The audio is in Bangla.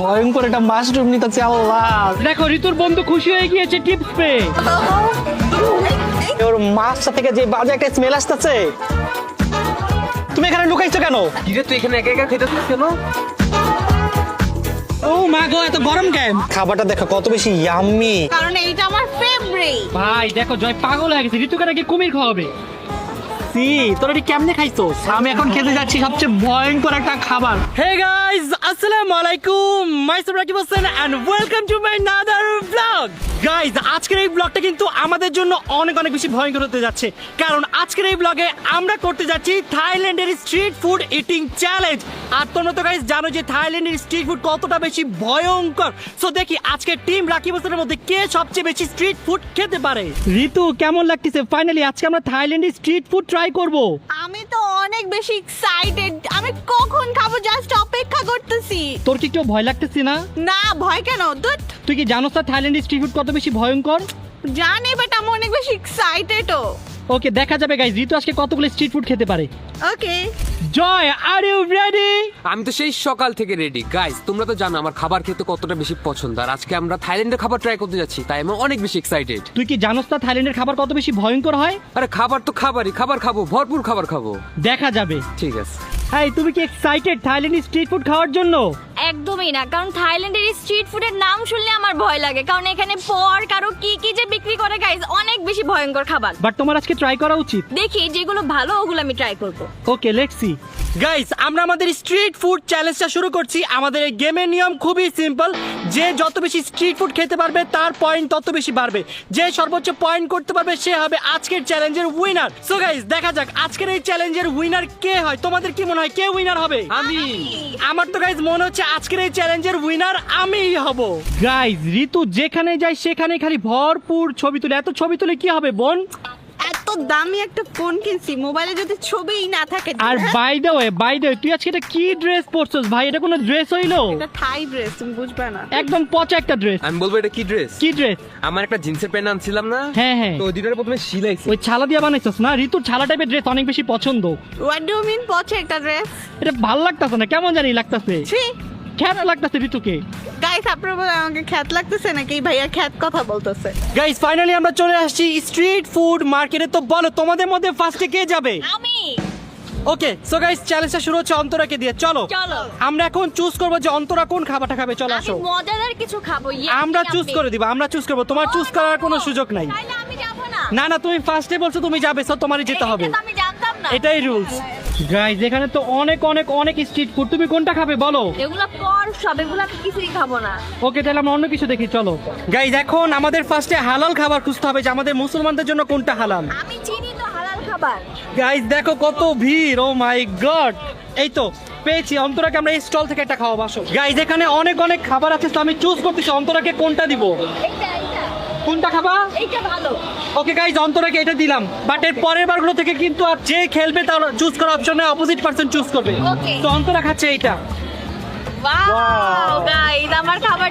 ভয়ঙ্কর একটা মাশরুম নিতেছে। আল্লাহ, দেখো ঋতুর বন্ধু খুশি হয়ে গিয়েছে টিপস পেয়ে। ওর মাছটা থেকে যে বাজে একটা স্মেল আসতেছে। তুমি এখানে লুকাইছো কেন? কিরে তুই এখানে একা একা খেতেছিস কেন? ও মা গো, এত গরম কেন? খাবারটা দেখো কত বেশি ইয়াম্মি। কারণ এইটা আমার ফেভারিট। ভাই দেখো জয় পাগল হয়ে গেছে, ঋতুকে নাকি কুমির খাওয়াবে। সি, তোরা এটি কেমনে খাইছো? আমি এখন খেতে যাচ্ছি সবচেয়ে ভয়ঙ্কর একটা খাবার। হে গাইস, আসসালামু আলাইকুম, myself Rakib Hossain and welcome to my another blog. Guys, আজকের এই ব্লগটা কিন্তু আমাদের জন্য অনেক অনেক বেশি ভয়ঙ্কর হতে যাচ্ছে, কারণ আজকের এই ব্লগে আমরা করতে যাচ্ছি থাইল্যান্ডের স্ট্রিট ফুড ইটিং চ্যালেঞ্জ। আর তোমরা তো গাইস জানো যে থাইল্যান্ডের স্ট্রিট ফুড কতটা বেশি ভয়ঙ্কর। সো দেখি আজকে টিম রাকিব হোসেনের মধ্যে কে সবচেয়ে বেশি স্ট্রিট ফুড খেতে পারে। ঋতু কেমন লাগতেছে? ফাইনালি আজকে আমরা থাইল্যান্ডের স্ট্রিট ফুড ট্রাই করব। আমি তো অনেক বেশি এক্সাইটেড। আমি কখন খাবো জাস্ট অপেক্ষা করতেছি। তোর কি কেউ ভয় লাগতেছে না? না, ভয় কেন? দুট তুই কি জানোস না থাইল্যান্ডের স্ট্রিট ফুড কত বেশি ভয়ঙ্কর? জানি, বাট আমি অনেক বেশি এক্সাইটেডও। ওকে, দেখা যাবে গাইস ঋতু আজকে কতগুলো স্ট্রিট ফুড খেতে পারে। ওকে, জয়, আর ইউ রেডি? আমি তো সেই সকাল থেকে রেডি। গাইস তোমরা তো জানো আমার খাবার খেতে কতটা বেশি পছন্দ, আর আজকে আমরা থাইল্যান্ডের খাবার ট্রাই করতে যাচ্ছি, তাই আমি অনেক বেশি এক্সাইটেড। তুই কি জানোস না থাইল্যান্ডের খাবার কত বেশি ভয়ঙ্কর হয়? আরে খাবার তো খাবারই, খাবার খাবো, ভরপুর খাবার খাবো। দেখা যাবে। ঠিক আছে। এই তুমি কি এক্সাইটেড থাইল্যান্ডের স্ট্রিট ফুড খাওয়ার জন্য? একদমই না, কারণ থাইল্যান্ডের স্ট্রিট ফুডের নাম শুনলে আমার ভয় লাগে, কারণ এখানে পর্ক আরো কি কি যে বিক্রি করে গাইস, অনেক বেশি ভয়ঙ্কর খাবার। বাট তোমার আজকে ট্রাই করা উচিত। দেখি যেগুলো ভালো ওগুলো আমি ট্রাই করব। ওকে, লেটস সি। গাইস, আমরা আমাদের স্ট্রিট ফুড চ্যালেঞ্জটা শুরু করছি। আমাদের এই গেমের নিয়ম খুবই সিম্পল, যে যত বেশি স্ট্রিট ফুড খেতে পারবে তার পয়েন্ট তত বেশি বাড়বে। যে সর্বোচ্চ পয়েন্ট করতে পারবে সে হবে আজকের চ্যালেঞ্জের উইনার। সো গাইস, দেখা যাক আজকের এই চ্যালেঞ্জের উইনার কে হয়। তোমাদের কি মনে হয় কে উইনার হবে? আমি। আমার তো গাইস মনে হচ্ছে আজকের এই চ্যালেঞ্জের উইনার আমিই হব। গাইস, ঋতু যেখানে যায় সেখানে খালি ভরপুর ছবি তুলে। এত ছবি তুলে কি হবে বোন? এত দামি একটা ফোন কিনছি, মোবাইলে যদি ছবিই না থাকে। আর বাই দ্য ওয়ে তুই আজকে এটা কি ড্রেস পরছস ভাই? এটা কোনো ড্রেস হইলো? এটা থাই ড্রেস, তুমি বুঝবে না। একদম পচা একটা ড্রেস। আমি বলবো এটা কি ড্রেস? কি ড্রেস? আমার একটা জিন্সের প্যান্ট আনছিলাম না, হ্যাঁ হ্যাঁ, তো ওই দুটোর প্রথমে সিলাইছি। ওই ছালা দিয়ে বানাইছস না? ঋতুর ছালা টাইপের ড্রেস অনেক বেশি পছন্দ। হোয়াট ডু মিন পছে একটা ড্রেস? এটা ভাল লাগতাছে না, কেমন জানি লাগতাছে। ছি খ্যাত লাগতাছে ঋতুকে। গাইস, আপনারা বলে আমাকে খ্যাত লাগতেছে নাকি? এই ভাইয়া খ্যাত কথা বলতেছে। গাইস, ফাইনালি আমরা চলে আসছি স্ট্রিট ফুড মার্কেটে। তো বলো তোমাদের মধ্যে ফার্স্টে কে যাবে? আমি। ওকে, সো গাইস চ্যালেঞ্জটা শুরু হচ্ছে অন্তরাকে দিয়ে। চলো চলো। আমরা এখন চুজ করব যে অন্তরা কোন খাবারটা খাবে। চলো আমি আসো, মজাদার কিছু খাবো। আমরা চুজ করে দিব, আমরা চুজ করব। তোমার চুজ করার কোনো সুযোগ নাই। তাইলে আমি যাব না। না না, তুমি ফার্স্টে বলছো তুমি যাবে, সো তোমারই যেতে হবে। এটা তো আমি জানতাম না। এটাই রুলস। গাইস, এখানে তো অনেক অনেক অনেক স্ট্রিট ফুড, তুমি কোনটা খাবে বলো? এগুলো পর্ক সব, এগুলো আমি কিছুই খাবো না। ওকে, তাহলে আমরা অন্য কিছু দেখি। চলো গাইস, এখন আমাদের ফার্স্টে হালাল খাবার খুঁজতে হবে, যে আমাদের মুসলমানদের জন্য কোনটা হালাল। আমি চিনি তো হালাল খাবার। গাইস দেখো কত ভিড়, ও মাই গড। এই তো পেয়েছি, অন্তরাকে আমরা এই স্টল থেকে একটা খাওয়াবো। আসো গাইস, এখানে অনেক অনেক খাবার আছে, তো আমি চুজ করতেছি অন্তরাকে কোনটা দিব। এইটা কোনটা খাবা? এইটা ভালো। ওকে গাইস, অন্তরাকে এটা দিলাম, বাট এর পরের বারগুলো থেকে কিন্তু আর যে খেলবে তার চুজ করার অপশনে অপোজিট পারসন চুজ করবে। Okay. তো অন্তরা খাচ্ছে এইটা। ওয়াও গাইস, আমার খাবার